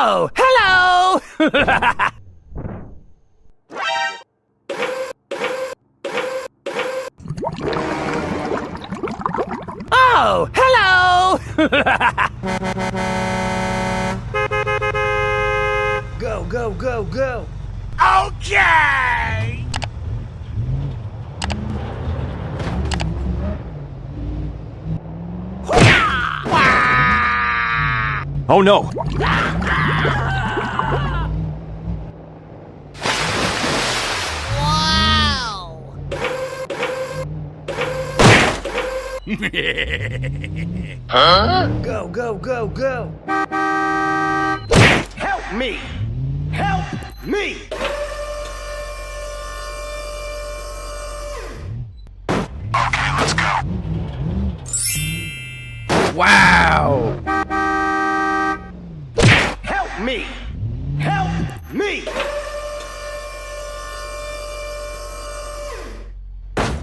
Oh, hello! Oh, hello! Go, go, go, go! Okay! Oh no! Wow! Huh? Go, go, go, go! Help me! Help me! Okay, let's go. Wow! Help me! Help me!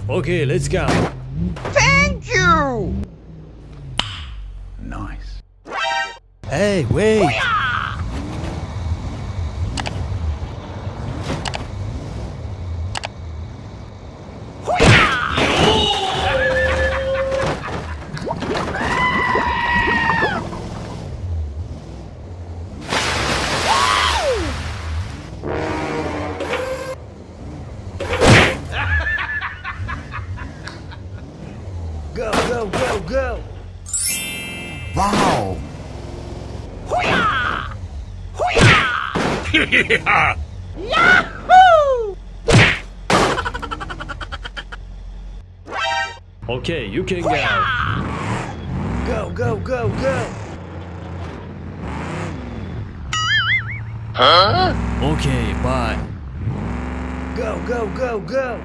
Okay, let's go. Thank you! Nice. Hey, wait! Go, go, go, go! Wow! Yahoo! Okay, you can go. Go, go, go, go! Huh? Okay, bye. Go, go, go, go!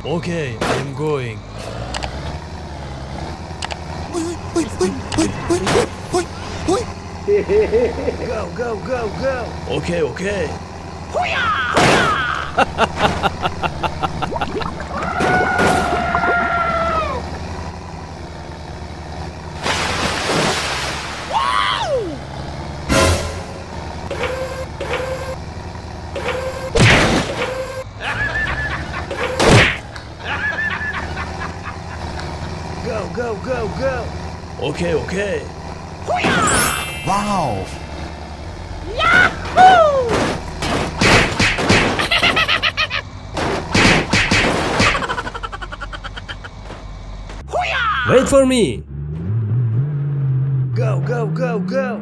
Okay, I'm going. Go, go, go, go! Okay, okay. Go, go, go, go! Okay, okay. Wow! Yahoo! Wait for me. Go, go, go, go!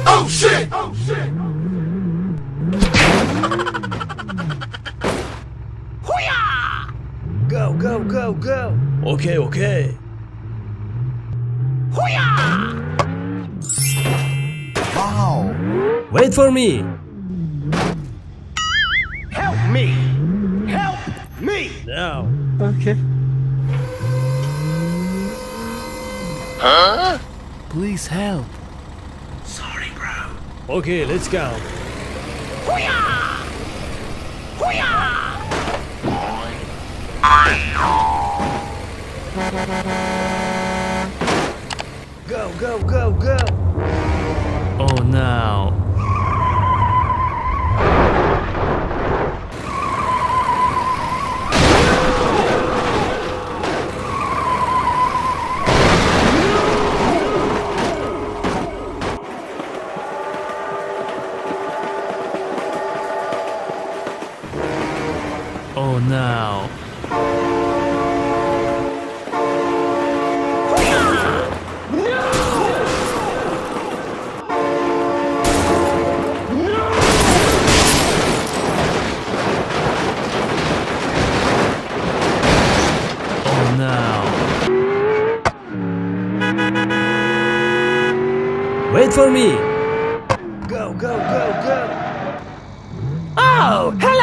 Oh shit! Oh shit! Go, go, go, go! Okay, okay. Wow! Wait for me. Help me! Help me! Now. Okay. Huh? Please help. Sorry, bro. Okay, let's go. Go, go, go, go! Oh no. Oh no. Oh no. Wait for me. Go, go, go, go. Oh, help!